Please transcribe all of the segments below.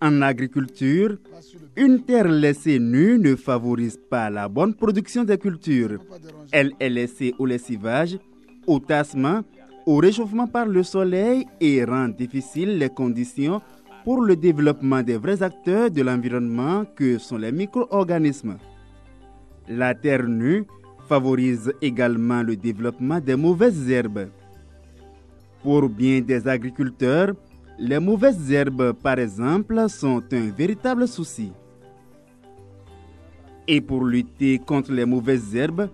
En agriculture, une terre laissée nue ne favorise pas la bonne production des cultures. Elle est laissée au lessivage, au tassement, au réchauffement par le soleil et rend difficiles les conditions pour le développement des vrais acteurs de l'environnement que sont les micro-organismes. La terre nue favorise également le développement des mauvaises herbes. Pour bien des agriculteurs, les mauvaises herbes, par exemple, sont un véritable souci. Et pour lutter contre les mauvaises herbes,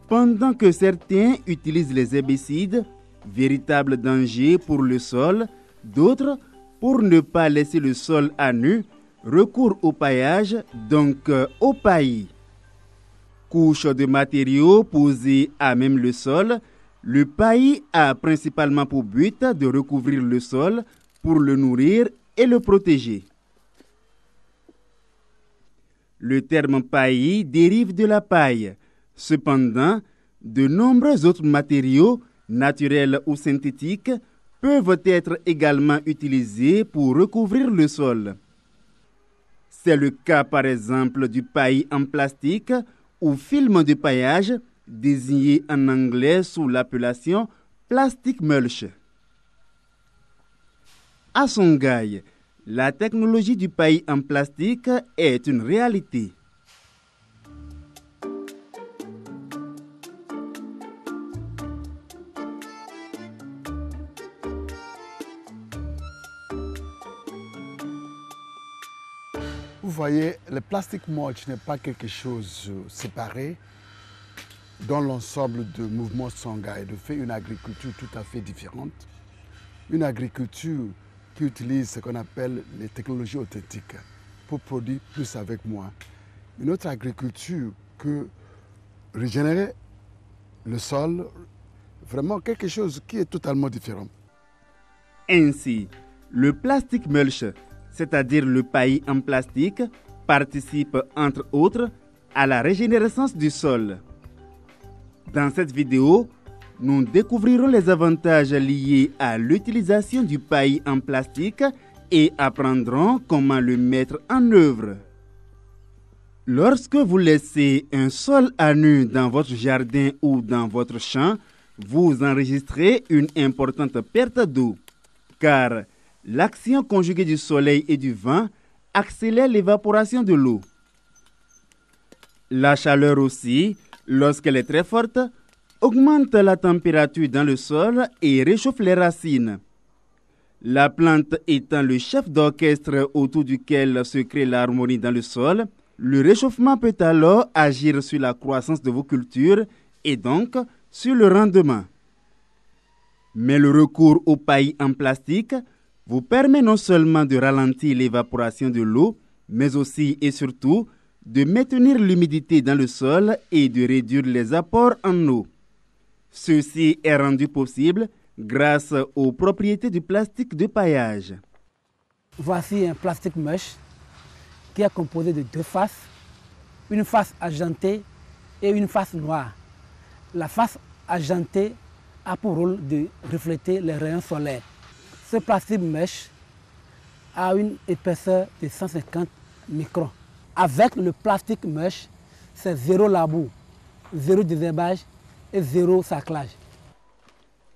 pendant que certains utilisent les herbicides, véritable danger pour le sol, d'autres, pour ne pas laisser le sol à nu, recourent au paillage, donc au paillis. Couche de matériaux posés à même le sol, le paillis a principalement pour but de recouvrir le sol pour le nourrir et le protéger. Le terme paillis dérive de la paille. Cependant, de nombreux autres matériaux, naturels ou synthétiques, peuvent être également utilisés pour recouvrir le sol. C'est le cas par exemple du paillis en plastique ou film de paillage, désigné en anglais sous l'appellation plastic mulch. À Songhai, la technologie du paillis en plastique est une réalité. Vous voyez, le plastic mulch n'est pas quelque chose séparé dans l'ensemble du mouvement Songhai, de fait une agriculture tout à fait différente, une agriculture qui utilise ce qu'on appelle les technologies authentiques pour produire plus avec moins. Une autre agriculture que régénérer le sol, vraiment quelque chose qui est totalement différent. Ainsi, le plastic mulch, c'est-à-dire le paillis en plastique, participe entre autres à la régénérescence du sol. Dans cette vidéo, nous découvrirons les avantages liés à l'utilisation du paillis en plastique et apprendrons comment le mettre en œuvre. Lorsque vous laissez un sol à nu dans votre jardin ou dans votre champ, vous enregistrez une importante perte d'eau, car l'action conjuguée du soleil et du vent accélère l'évaporation de l'eau. La chaleur aussi, lorsqu'elle est très forte, augmente la température dans le sol et réchauffe les racines. La plante étant le chef d'orchestre autour duquel se crée l'harmonie dans le sol, le réchauffement peut alors agir sur la croissance de vos cultures et donc sur le rendement. Mais le recours au paillis en plastique vous permet non seulement de ralentir l'évaporation de l'eau, mais aussi et surtout de maintenir l'humidité dans le sol et de réduire les apports en eau. Ceci est rendu possible grâce aux propriétés du plastique de paillage. Voici un plastic mulch qui est composé de deux faces, une face argentée et une face noire. La face argentée a pour rôle de refléter les rayons solaires. Ce plastic mulch a une épaisseur de 150 microns. Avec le plastic mulch, c'est zéro labour, zéro désherbage et zéro saclage.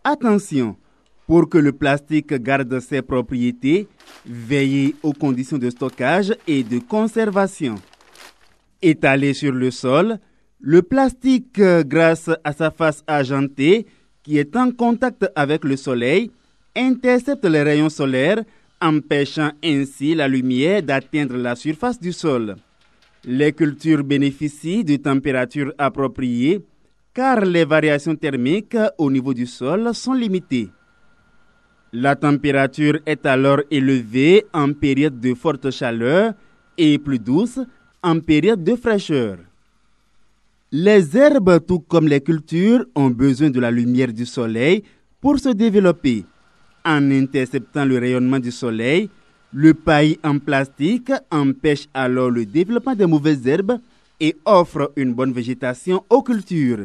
Attention, pour que le plastique garde ses propriétés, veillez aux conditions de stockage et de conservation. Étalé sur le sol, le plastique, grâce à sa face argentée, qui est en contact avec le soleil, intercepte les rayons solaires, empêchant ainsi la lumière d'atteindre la surface du sol. Les cultures bénéficient de températures appropriées, car les variations thermiques au niveau du sol sont limitées. La température est alors élevée en période de forte chaleur et plus douce en période de fraîcheur. Les herbes, tout comme les cultures, ont besoin de la lumière du soleil pour se développer. En interceptant le rayonnement du soleil, le paillis en plastique empêche alors le développement des mauvaises herbes et offre une bonne végétation aux cultures.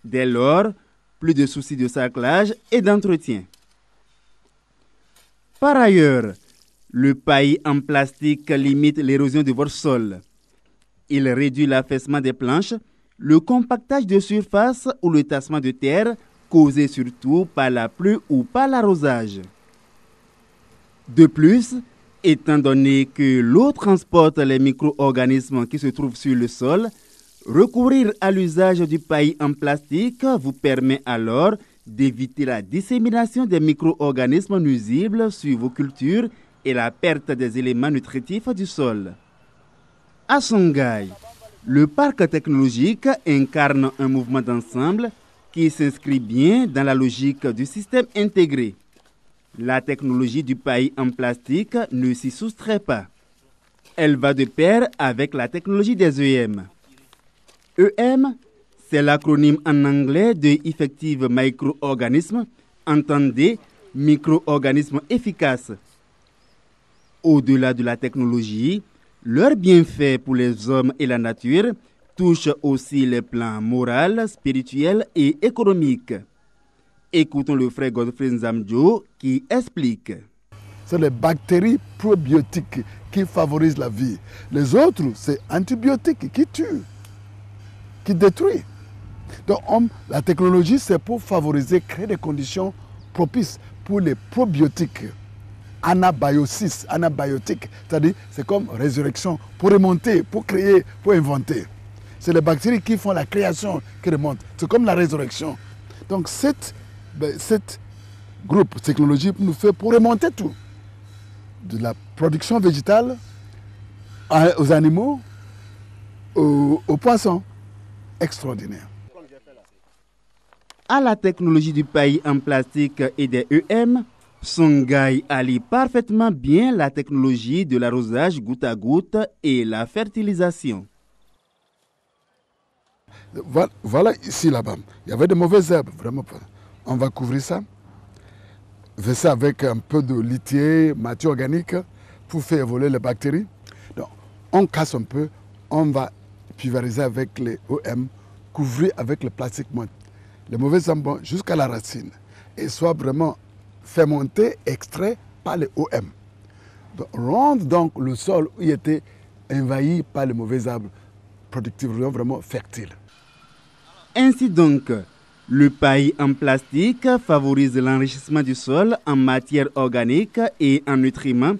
Dès lors, plus de soucis de saclage et d'entretien. Par ailleurs, Le paillis en plastique limite l'érosion de votre sol. Il réduit l'affaissement des planches, le compactage de surface ou le tassement de terre causé surtout par la pluie ou par l'arrosage. De plus, étant donné que l'eau transporte les micro-organismes qui se trouvent sur le sol, recourir à l'usage du paillis en plastique vous permet alors d'éviter la dissémination des micro-organismes nuisibles sur vos cultures et la perte des éléments nutritifs du sol. À Songhai, le parc technologique incarne un mouvement d'ensemble qui s'inscrit bien dans la logique du système intégré. La technologie du paillis en plastique ne s'y soustrait pas. Elle va de pair avec la technologie des EM. EM, c'est l'acronyme en anglais de Effective Micro-Organisme, entendez micro-organismes efficaces. Au-delà de la technologie, leurs bienfaits pour les hommes et la nature touchent aussi les plans moral, spirituel et économique. Écoutons le frère Godfrey Nzamjo qui explique. C'est les bactéries probiotiques qui favorisent la vie. Les autres, c'est antibiotiques qui tuent, qui détruisent. Donc, la technologie, c'est pour favoriser, créer des conditions propices pour les probiotiques. Anabiotique, c'est-à-dire c'est comme résurrection, pour remonter, pour créer, pour inventer. C'est les bactéries qui font la création, qui remontent. C'est comme la résurrection. Donc cette groupe technologique nous fait pour remonter tout. De la production végétale aux animaux, aux poissons. Extraordinaire. À la technologie du paillis en plastique et des EM, Songhai allie parfaitement bien la technologie de l'arrosage goutte à goutte et la fertilisation. Voilà ici, là-bas. Il y avait de mauvaises herbes, vraiment pas. On va couvrir ça. Verser avec un peu de litier, matière organique, pour faire évoluer les bactéries. Donc, on casse un peu, on va pulvériser avec les OM, couvrir avec le plastique moite. Les mauvaises herbes jusqu'à la racine. Et soit vraiment fermenté, extrait par les OM. Donc, rendre donc le sol où il était envahi par les mauvaises arbres productifs, vraiment fertiles. Ainsi donc, le paillis en plastique favorise l'enrichissement du sol en matière organique et en nutriments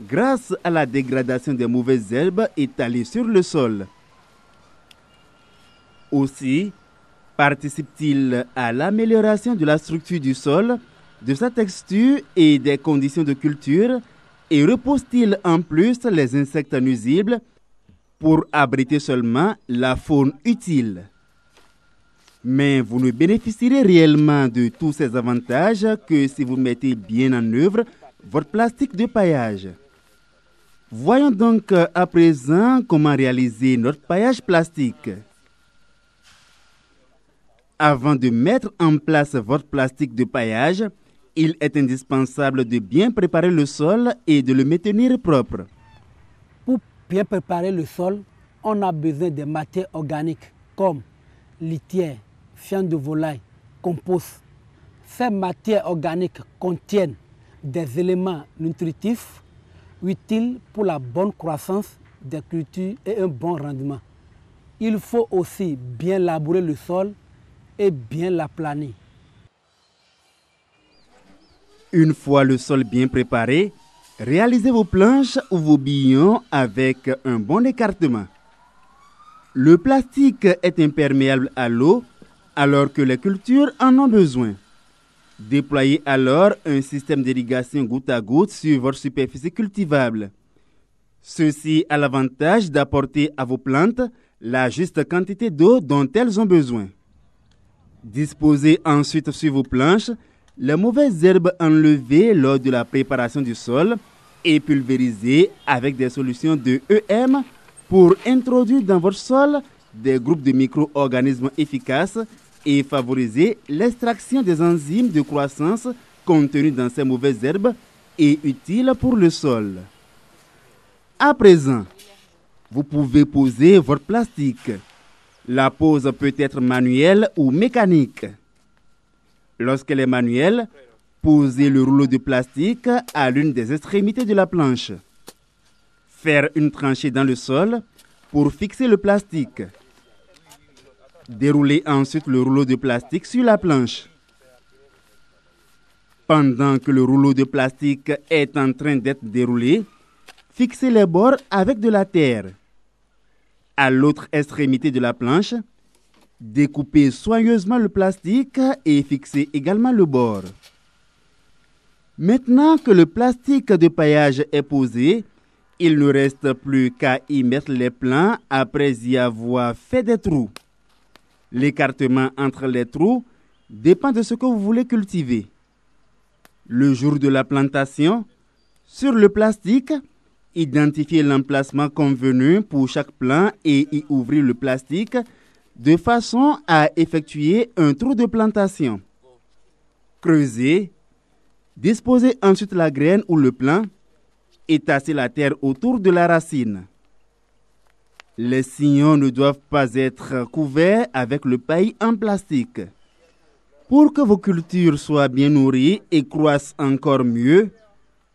grâce à la dégradation des mauvaises herbes étalées sur le sol. Aussi, participe-t-il à l'amélioration de la structure du sol, de sa texture et des conditions de culture, et repousse-t-il en plus les insectes nuisibles pour abriter seulement la faune utile. Mais vous ne bénéficierez réellement de tous ces avantages que si vous mettez bien en œuvre votre plastique de paillage. Voyons donc à présent comment réaliser notre paillage plastique. Avant de mettre en place votre plastique de paillage, il est indispensable de bien préparer le sol et de le maintenir propre. Pour bien préparer le sol, on a besoin de matières organiques comme litière, fiente de volaille, compost. Ces matières organiques contiennent des éléments nutritifs utiles pour la bonne croissance des cultures et un bon rendement. Il faut aussi bien labourer le sol et bien l'aplaner. Une fois le sol bien préparé, réalisez vos planches ou vos billons avec un bon écartement. Le plastique est imperméable à l'eau alors que les cultures en ont besoin. Déployez alors un système d'irrigation goutte à goutte sur votre superficie cultivable. Ceci a l'avantage d'apporter à vos plantes la juste quantité d'eau dont elles ont besoin. Disposez ensuite sur vos planches les mauvaises herbes enlevées lors de la préparation du sol et pulvérisées avec des solutions de EM pour introduire dans votre sol des groupes de micro-organismes efficaces et favoriser l'extraction des enzymes de croissance contenues dans ces mauvaises herbes et utiles pour le sol. À présent, vous pouvez poser votre plastique. La pose peut être manuelle ou mécanique. Lorsqu'elle est manuelle, Posez le rouleau de plastique à l'une des extrémités de la planche. Faire une tranchée dans le sol pour fixer le plastique. Déroulez ensuite le rouleau de plastique sur la planche. Pendant que le rouleau de plastique est en train d'être déroulé, fixez les bords avec de la terre. À l'autre extrémité de la planche, découpez soigneusement le plastique et fixez également le bord. Maintenant que le plastique de paillage est posé, il ne reste plus qu'à y mettre les plants après y avoir fait des trous. L'écartement entre les trous dépend de ce que vous voulez cultiver. Le jour de la plantation, sur le plastique, identifiez l'emplacement convenu pour chaque plant et y ouvrir le plastique de façon à effectuer un trou de plantation. Creusez. Disposez ensuite la graine ou le plant et tassez la terre autour de la racine. Les sillons ne doivent pas être couverts avec le paillis en plastique. Pour que vos cultures soient bien nourries et croissent encore mieux,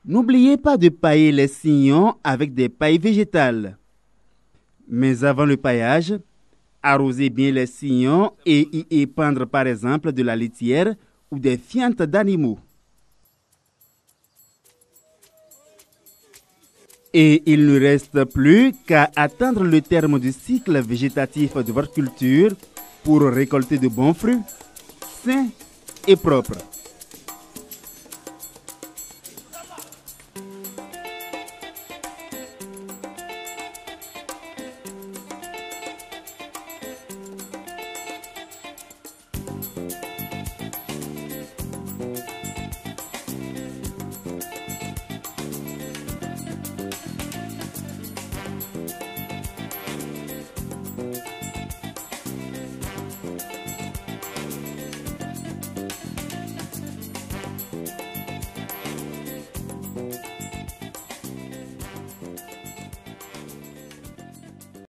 n'oubliez pas de pailler les sillons avec des pailles végétales. Mais avant le paillage, arrosez bien les sillons et y épandre par exemple de la litière ou des fientes d'animaux. Et il ne reste plus qu'à attendre le terme du cycle végétatif de votre culture pour récolter de bons fruits, sains et propres.